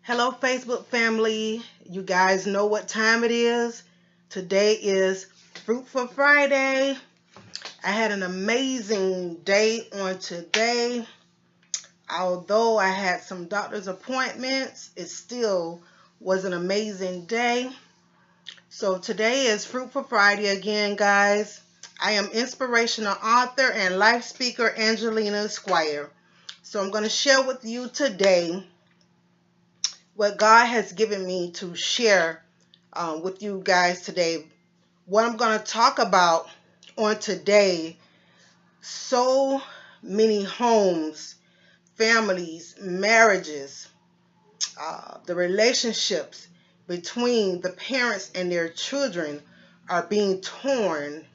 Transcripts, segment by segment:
Hello, Facebook family. You guys know what time it is. Today is Fruitful Friday. I had an amazing day on today. Although I had some doctor's appointments, it still was an amazing day. So today is Fruitful Friday again, guys. I am inspirational author and life speaker Angelina Squire. So I'm going to share with you today what God has given me to share with you guys today. What I'm going to talk about on today, so many homes, families, marriages, the relationships between the parents and their children are being torn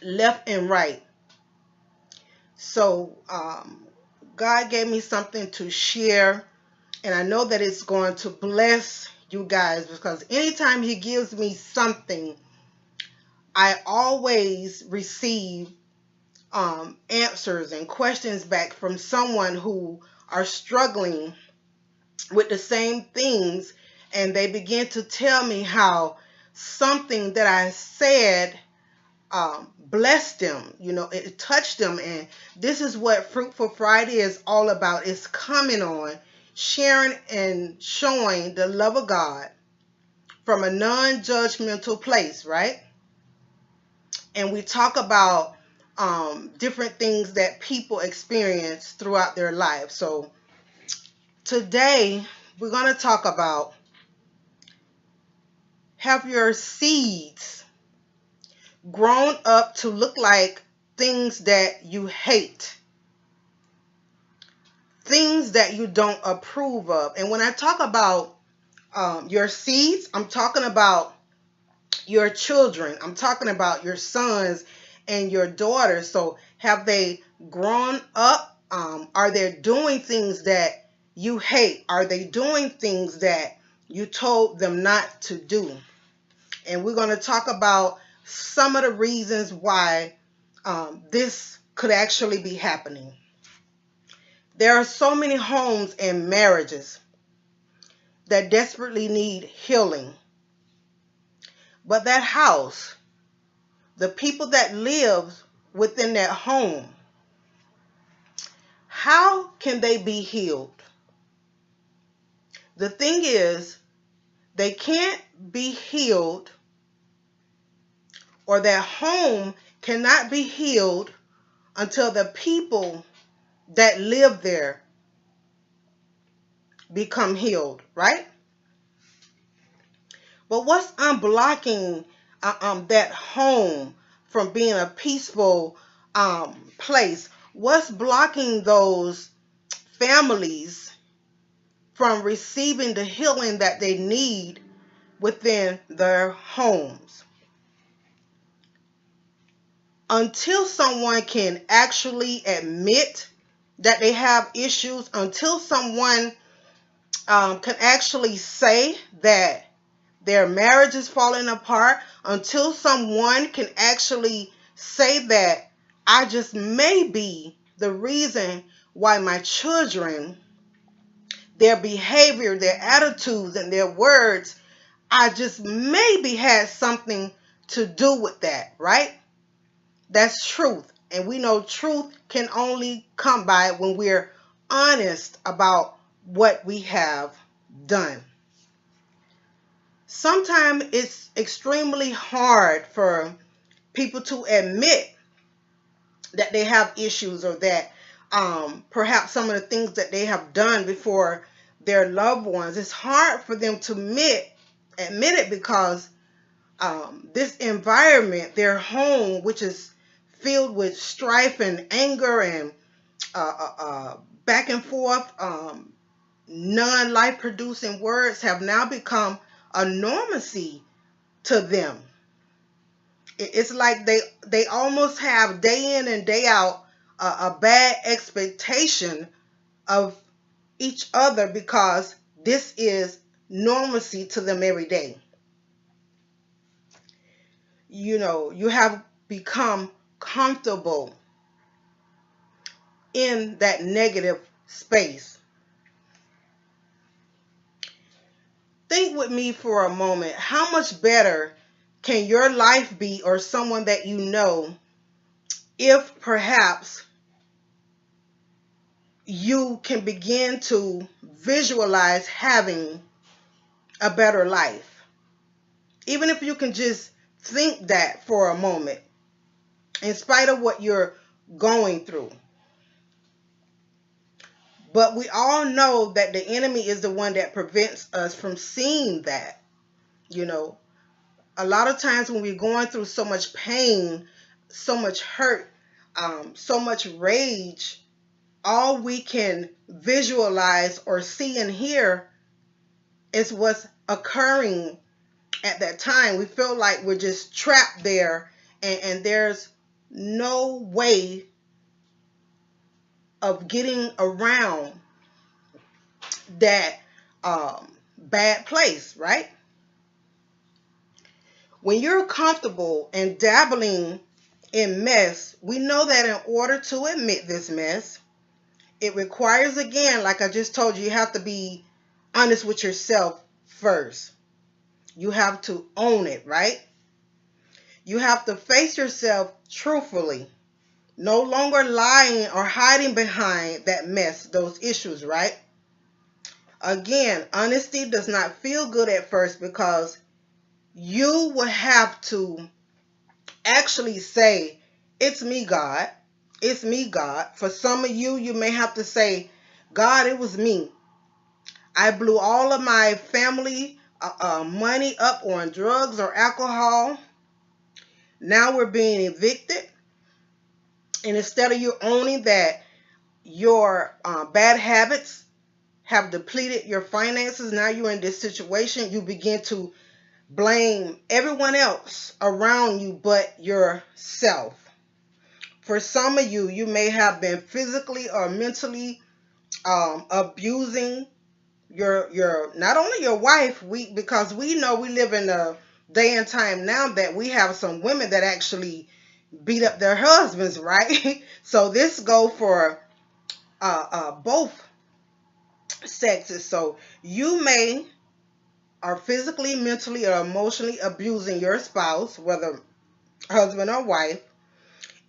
left and right. So God gave me something to share, and I know that it's going to bless you guys, because anytime he gives me something, I always receive answers and questions back from someone who are struggling with the same things, and they begin to tell me how something that I said blessed them, it touched them. And this is what Fruitful Friday is all about. It's coming on, sharing and showing the love of God from a non-judgmental place, right? And we talk about different things that people experience throughout their lives. So today we're going to talk about, have your seeds grown up to look like things that you hate, things that you don't approve of? And when I talk about your seeds, I'm talking about your children. I'm talking about your sons and your daughters. So have they grown up? Are they doing things that you hate? Are they doing things that you told them not to do? And we're going to talk about some of the reasons why this could actually be happening. There are so many homes and marriages that desperately need healing. But that house, the people that live within that home, how can they be healed? The thing is, they can't be healed, or that home cannot be healed until the people that live there become healed, right? But what's unblocking that home from being a peaceful place? What's blocking those families from receiving the healing that they need within their homes? Until someone can actually admit that they have issues, until someone can actually say that their marriage is falling apart, until someone can actually say that I just may be the reason why my children, their behavior, their attitudes, and their words, I just maybe had something to do with that, right? That's truth. And we know truth can only come by when we're honest about what we have done. Sometimes it's extremely hard for people to admit that they have issues, or that perhaps some of the things that they have done before their loved ones, it's hard for them to admit it, because this environment, their home, which is filled with strife and anger and back and forth, non-life producing words, have now become a normacy to them. It's like they almost have day in and day out a bad expectation of each other, because this is normalcy to them every day. You have become comfortable in that negative space. think with me for a moment, how much better can your life be, or someone that you know, if perhaps you can begin to visualize having a better life? Even if you can just think that for a moment, in spite of what you're going through. But we all know that the enemy is the one that prevents us from seeing that. You know, a lot of times when we're going through so much pain, so much hurt, so much rage, all we can visualize or see and hear is what's occurring at that time. We feel like we're just trapped there, and there's no way of getting around that bad place, right? When you're comfortable and dabbling in mess, we know that in order to admit this mess, it requires, again, like I just told you, you have to be honest with yourself first. You have to own it, right? You have to face yourself truthfully. No longer lying or hiding behind that mess, those issues, right? Again, honesty does not feel good at first, because you will have to actually say, it's me, God. It's me, God. For some of you, you may have to say, God, it was me. I blew all of my family money up on drugs or alcohol. Now we're being evicted. And instead of you owning that your bad habits have depleted your finances, now you're in this situation, you begin to blame everyone else around you but yourself. For some of you, you may have been physically or mentally abusing your not only your wife, because we know we live in a day and time now that we have some women that actually beat up their husbands, right? So this go for both sexes. So you may are physically, mentally, or emotionally abusing your spouse, whether husband or wife,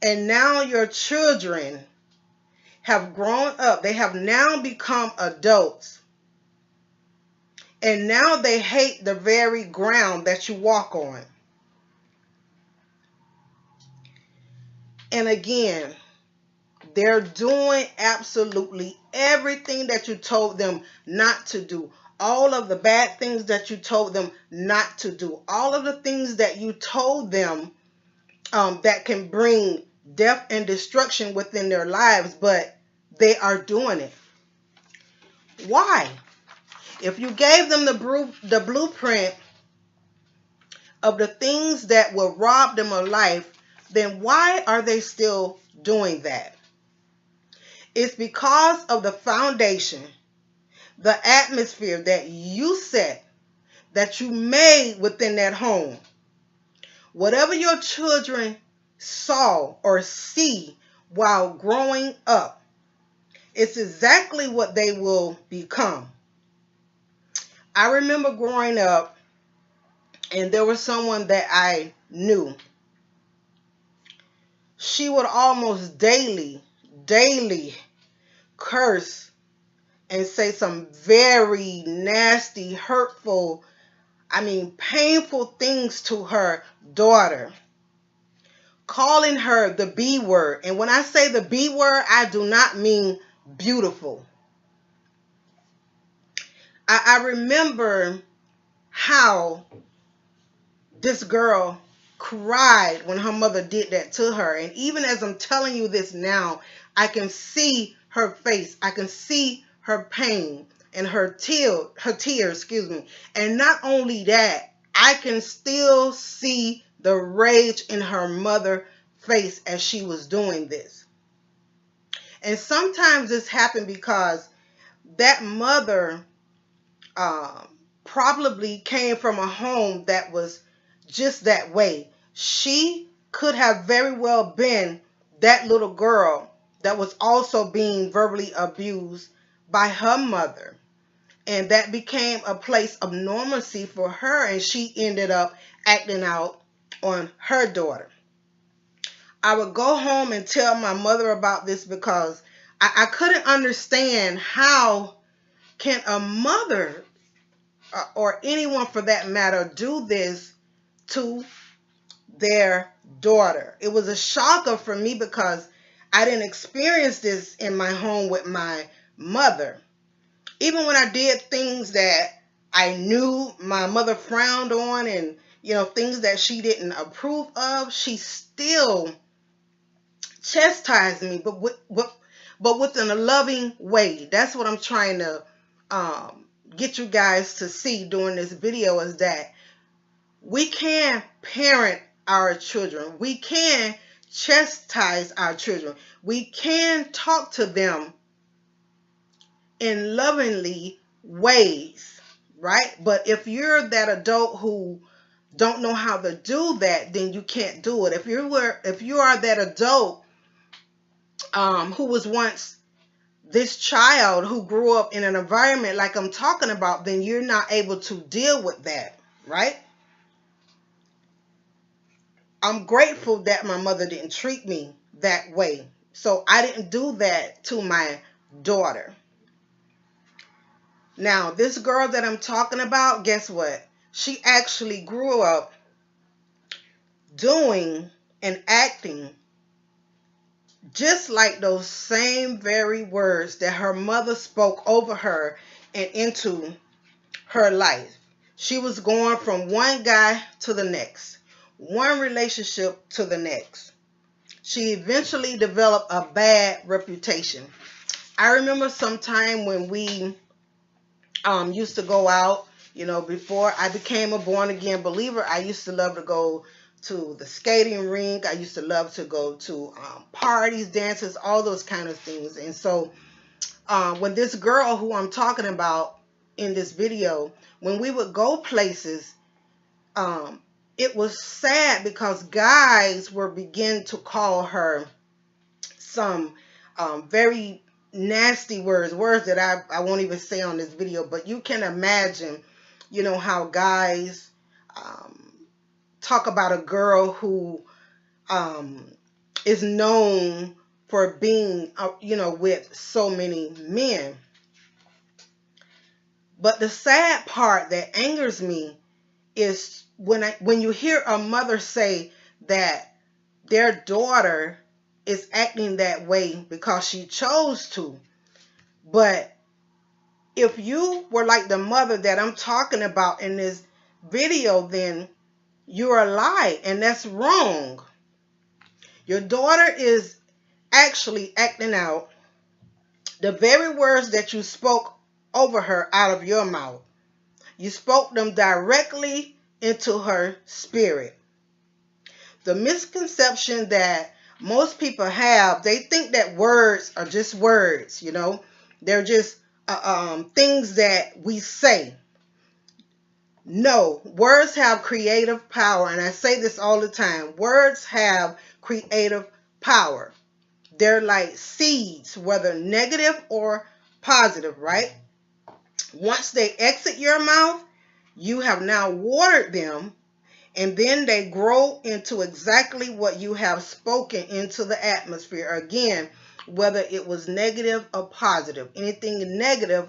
and now your children have grown up. They have now become adults, and now they hate the very ground that you walk on. And again, they're doing absolutely everything that you told them not to do. All of the bad things that you told them not to do. All of the things that you told them that can bring death and destruction within their lives, but they are doing it. Why? If you gave them the blueprint of the things that will rob them of life, then why are they still doing that? It's because of the foundation, the atmosphere that you set, that you made within that home. Whatever your children saw or see while growing up, it's exactly what they will become. I remember growing up, and there was someone that I knew. She would almost daily curse and say some very nasty, hurtful, painful things to her daughter, calling her the B word. And when I say the B word, I do not mean beautiful. I remember how this girl cried when her mother did that to her. And even as I'm telling you this now, I can see her face. I can see her pain and her tears, And not only that, I can still see the rage in her mother's face as she was doing this. And sometimes this happened because that mother probably came from a home that was just that way. She could have very well been that little girl that was also being verbally abused by her mother. And that became a place of normalcy for her, and she ended up acting out on her daughter. I would go home and tell my mother about this because I couldn't understand how can a mother or anyone for that matter do this to their daughter. It was a shocker for me because I didn't experience this in my home with my mother. Even when I did things that I knew my mother frowned on, and things that she didn't approve of, she still chastised me, but within a loving way. That's what I'm trying to get you guys to see during this video, is that we can parent our children. We can chastise our children. We can talk to them in lovingly ways, right? But if you're that adult who don't know how to do that, then you can't do it. If you are that adult who was once this child who grew up in an environment like I'm talking about, then you're not able to deal with that, right? I'm grateful that my mother didn't treat me that way. So I didn't do that to my daughter. Now, this girl that I'm talking about, guess what? She actually grew up doing and acting just like those same very words that her mother spoke over her and into her life. She was going from one guy to the next, one relationship to the next. She eventually developed a bad reputation. I remember sometime when we used to go out, before I became a born again believer, I used to love to go to the skating rink. I used to love to go to parties, dances, all those kind of things. And so when this girl who I'm talking about in this video, when we would go places, it was sad because guys were beginning to call her some very nasty words that I won't even say on this video, but you can imagine, how guys talk about a girl who is known for being, with so many men. But the sad part that angers me is when you hear a mother say that their daughter is acting that way because she chose to. But if you were like the mother that I'm talking about in this video, then you're a lie, and that's wrong. Your daughter is actually acting out the very words that you spoke over her out of your mouth. You spoke them directly into her spirit. The misconception that most people have, they think that words are just words, They're just things that we say. No, words have creative power, and I say this all the time. Words have creative power. They're like seeds, whether negative or positive, right? Once they exit your mouth, you have now watered them, and then they grow into exactly what you have spoken into the atmosphere. Again, whether it was negative or positive. Anything negative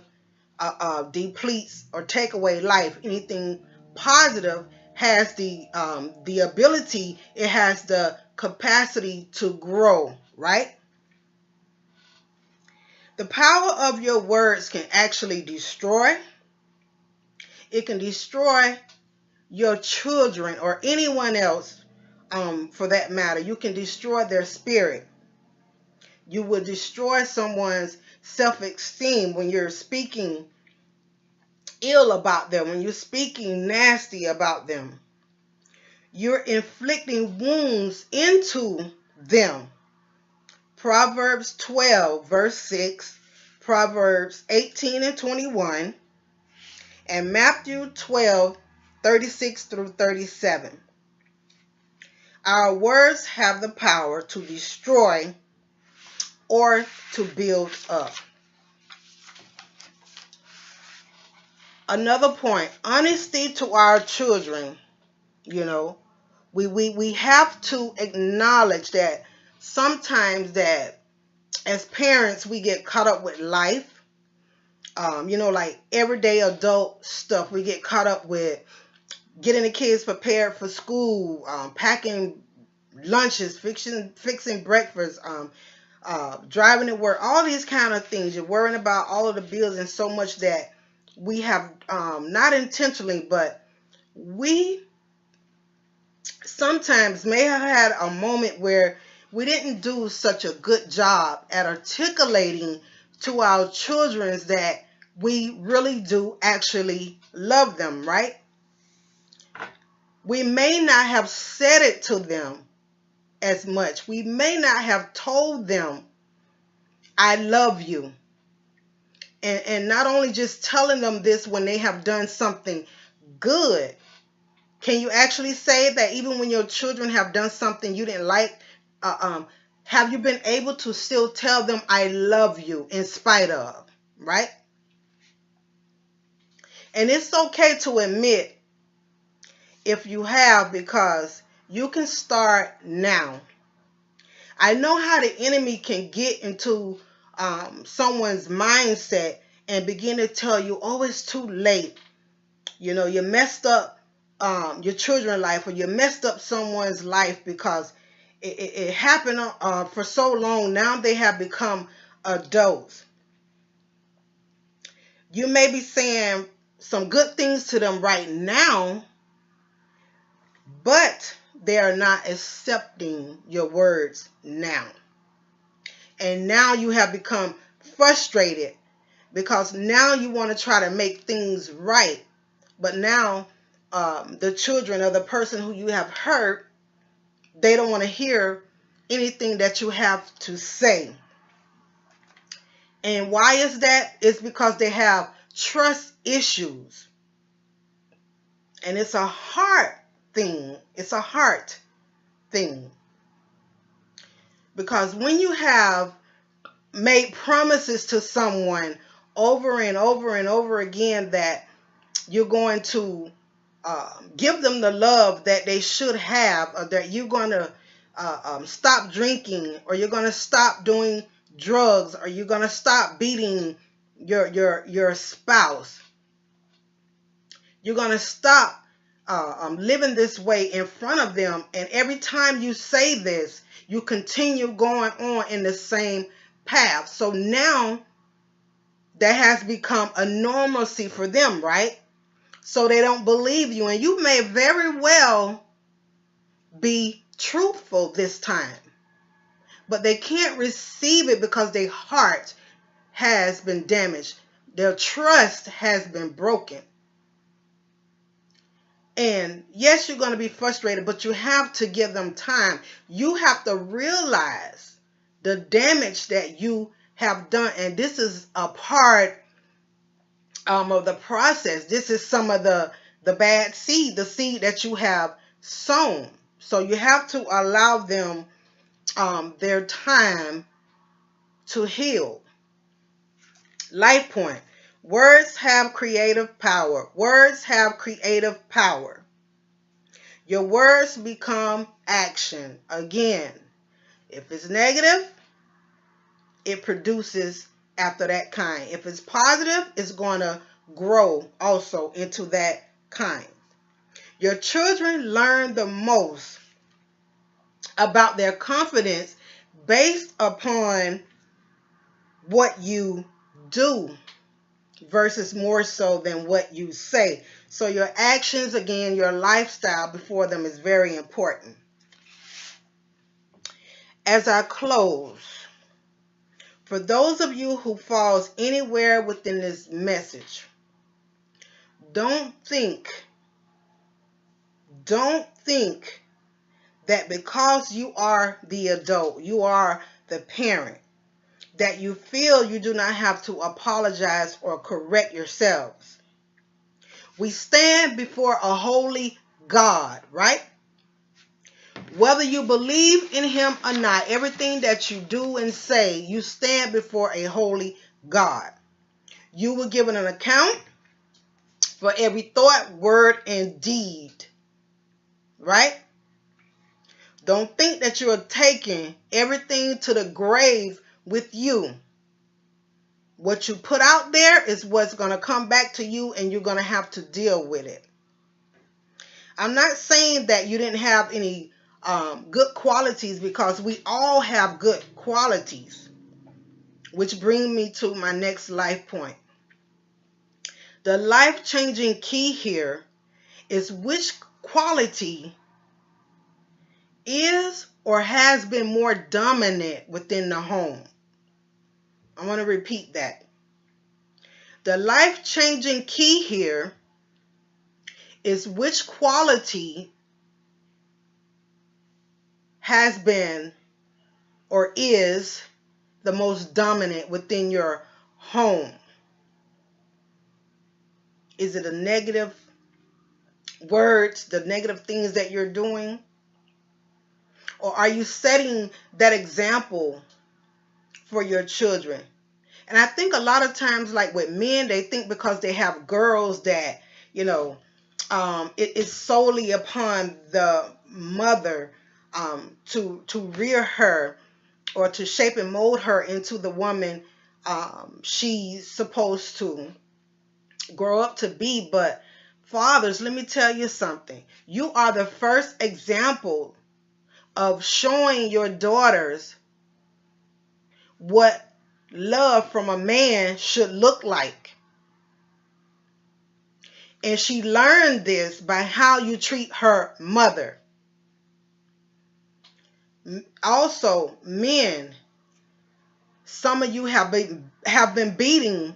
depletes or take away life. Anything positive has the ability, it has the capacity to grow, right? The power of your words can actually destroy. It can destroy your children or anyone else, for that matter. You can destroy their spirit. You will destroy someone's self-esteem when you're speaking ill about them, when you're speaking nasty about them. You're inflicting wounds into them. Proverbs 12, verse 6, Proverbs 18 and 21, and Matthew 12, 36 through 37. Our words have the power to destroy or to build up. Another point, honesty to our children. You know, we have to acknowledge that sometimes that as parents we get caught up with life. Like everyday adult stuff. We get caught up with getting the kids prepared for school, packing lunches, fixing breakfast, driving to work, all these kind of things. You're worrying about all of the bills and so much that we have, not intentionally, but we sometimes may have had a moment where we didn't do such a good job at articulating to our children that we really do actually love them, right? We may not have said it to them as much. We may not have told them, I love you. And not only just telling them this when they have done something good. Can you actually say that even when your children have done something you didn't like, have you been able to still tell them, I love you in spite of, right? And it's okay to admit if you have, because you can start now. I know how the enemy can get into someone's mindset and begin to tell you, oh, it's too late. You know, you messed up your children's life, or you messed up someone's life because it happened for so long. Now they have become adults. You may be saying some good things to them right now, but they are not accepting your words now. And now you have become frustrated because now you want to try to make things right. But now the children or the person who you have hurt, they don't want to hear anything that you have to say. And why is that? It's because they have trust issues. And it's a heart thing. It's a heart thing. Because when you have made promises to someone over and over and over again that you're going to give them the love that they should have, or that you're going to stop drinking, or you're going to stop doing drugs, or you're going to stop beating your spouse, you're going to stop living this way in front of them, and every time you say this, you continue going on in the same path. So now that has become a normalcy for them, right? So they don't believe you, and you may very well be truthful this time, but they can't receive it because their heart has been damaged. Their trust has been broken. And yes, you're going to be frustrated, but you have to give them time. You have to realize the damage that you have done. And this is a part of the process. This is some of the bad seed, the seed that you have sown. So you have to allow them their time to heal. Life point. Words have creative power. Words have creative power. Your words become action. Again, if it's negative, it produces after that kind. If it's positive, it's going to grow also into that kind. Your children learn the most about their confidence based upon what you do versus more so than what you say. So your actions, again, your lifestyle before them is very important. As I close, for those of you who falls anywhere within this message, don't think that because you are the adult, you are the parent, that you feel you do not have to apologize or correct yourselves. We stand before a holy God, right? Whether you believe in him or not, everything that you do and say, you stand before a holy God. You will give an account for every thought, word, and deed. Right? Don't think that you're taking everything to the grave with you. What you put out there is what's going to come back to you, and you're going to have to deal with it. I'm not saying that you didn't have any good qualities, because we all have good qualities. Which brings me to my next life point. The life-changing key here is which quality is or has been more dominant within the home. I want to repeat that. The life-changing key here is which quality has been or is the most dominant within your home. Is it the negative words, the negative things that you're doing? Or are you setting that example for your children? And I think a lot of times, like with men, they think because they have girls that, it is solely upon the mother to rear her or to shape and mold her into the woman she's supposed to grow up to be. But fathers, let me tell you something. You are the first example of showing your daughters what love from a man should look like. And she learned this by how you treat her mother. Also, men, some of you have been beating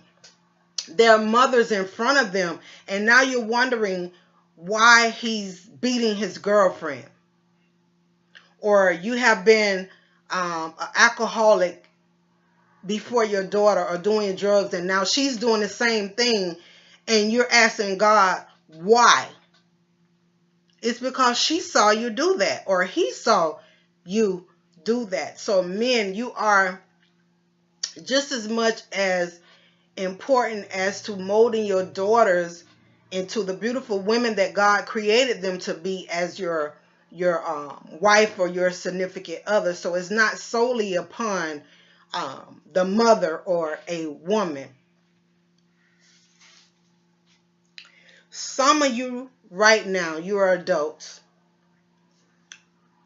their mothers in front of them, and now you're wondering why he's beating his girlfriend. Or you have been an alcoholic before your daughter, or doing drugs, and now she's doing the same thing, and you're asking God why. It's because she saw you do that, or he saw you do that. So men, you are just as much as important as to molding your daughters into the beautiful women that God created them to be as your wife or your significant other. So it's not solely upon the mother or a woman. Some of you right now, you are adults.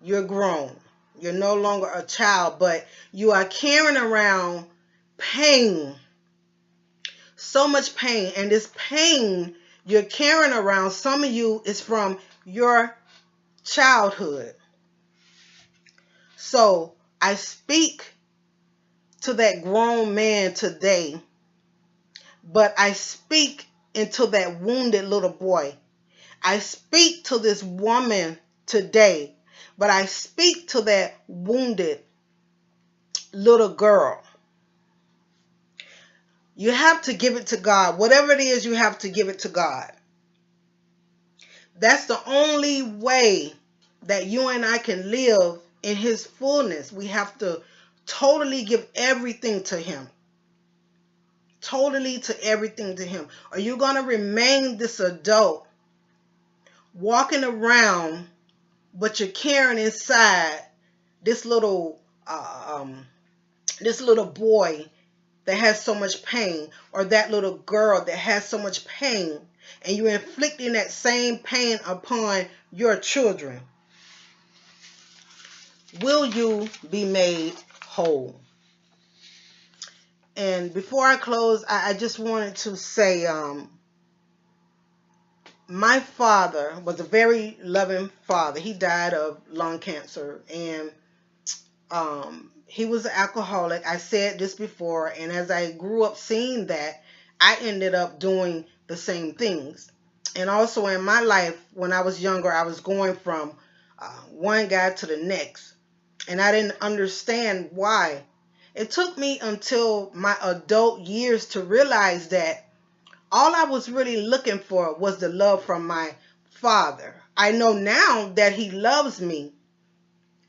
You're grown. You're no longer a child, but you are carrying around pain. So much pain. And this pain you're carrying around, some of you, is from your childhood. So I speak to that grown man today, but I speak into that wounded little boy. I speak to this woman today, but I speak to that wounded little girl. You have to give it to God. Whatever it is, you have to give it to God. That's the only way that you and I can live in his fullness. We have to totally give everything to him. Totally to everything to him. Are you going to remain this adult walking around, but you're carrying inside this little boy that has so much pain, or that little girl that has so much pain, and you're inflicting that same pain upon your children? Will you be made whole? And before I close, I just wanted to say, my father was a very loving father. He died of lung cancer, and he was an alcoholic. I said this before, and as I grew up seeing that, I ended up doing the same things. And also in my life, when I was younger, I was going from one guy to the next, and I didn't understand why. It took me until my adult years to realize that all I was really looking for was the love from my father. I know now that he loves me.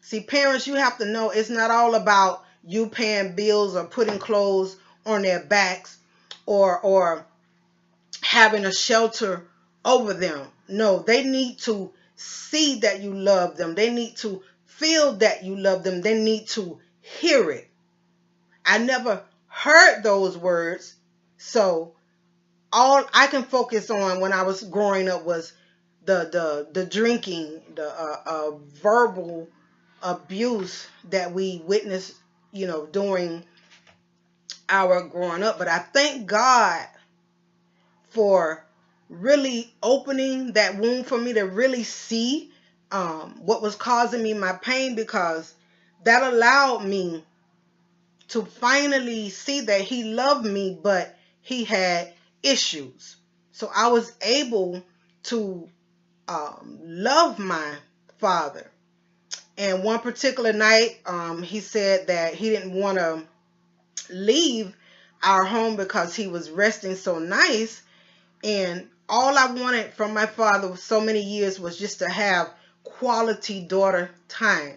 See, parents, you have to know it's not all about you paying bills or putting clothes on their backs or having a shelter over them. No, they need to see that you love them. They need to feel that you love them. They need to hear it. I never heard those words, so all I can focus on when I was growing up was the drinking, the verbal abuse that we witnessed, during our growing up. But I thank God for really opening that wound for me to really see what was causing me my pain, because that allowed me to finally see that he loved me, but he had issues. So I was able to love my father. And one particular night, he said that he didn't want to leave our home because he was resting so nice. And all I wanted from my father so many years was just to have quality daughter time.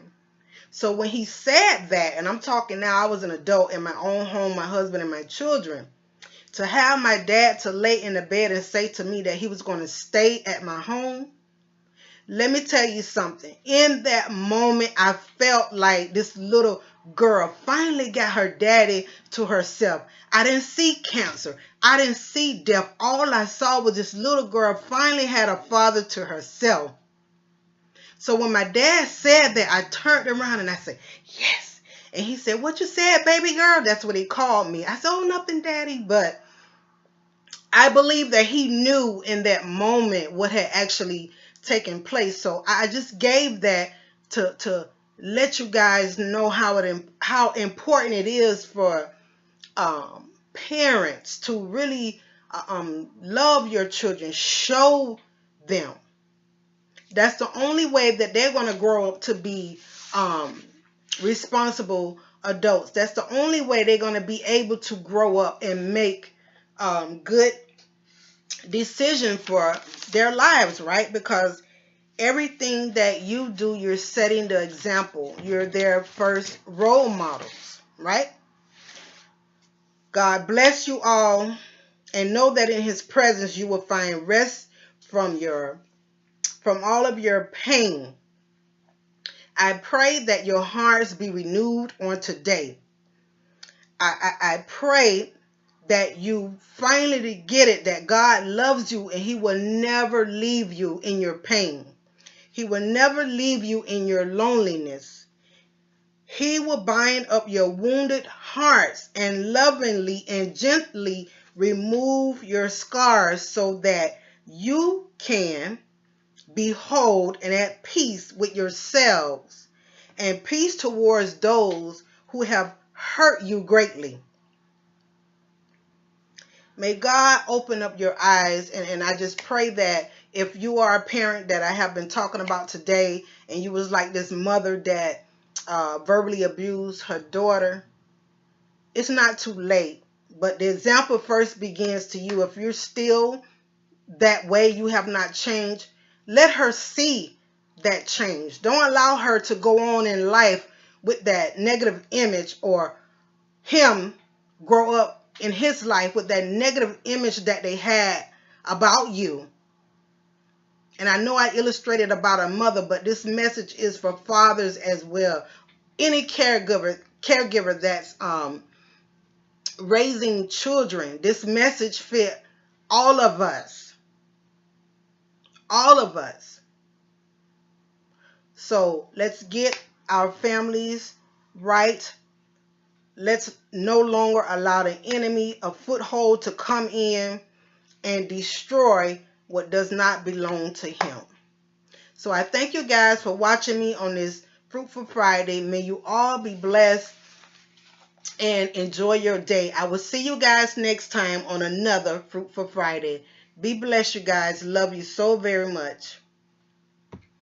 So when he said that, and I'm talking now, I was an adult in my own home, my husband and my children, to have my dad to lay in the bed and say to me that he was going to stay at my home, let me tell you something. In that moment, I felt like this little girl finally got her daddy to herself. I didn't see cancer. I didn't see death. All I saw was this little girl finally had a father to herself. So when my dad said that, I turned around and I said, yes. And he said, what you said, baby girl? That's what he called me. I said, oh, nothing, daddy. But I believe that he knew in that moment what had actually taken place. So I just gave that to let you guys know how important it is for parents to really love your children. Show them. That's the only way that they're going to grow up to be responsible adults. That's the only way they're going to be able to grow up and make good decisions for their lives, right? Because everything that you do, you're setting the example. You're their first role models, right? God bless you all, and know that in his presence you will find rest from all of your pain. I pray that your hearts be renewed on today. I pray that you finally get it, that God loves you and he will never leave you in your pain. He will never leave you in your loneliness. He will bind up your wounded hearts and lovingly and gently remove your scars so that you can be whole and at peace with yourselves and peace towards those who have hurt you greatly. May God open up your eyes, and I just pray that if you are a parent that I have been talking about today and you was like this mother that verbally abused her daughter, it's not too late. But the example first begins to you. If you're still that way, you have not changed, let her see that change. Don't allow her to go on in life with that negative image, or him grow up in his life with that negative image that they had about you. And I know I illustrated about a mother, but this message is for fathers as well. Any caregiver that's raising children, this message fit all of us. All of us. So let's get our families right. Let's no longer allow the enemy a foothold to come in and destroy what does not belong to him. So I thank you guys for watching me on this Fruitful Friday. May you all be blessed and enjoy your day. I will see you guys next time on another Fruitful Friday. Be blessed, you guys. Love you so very much.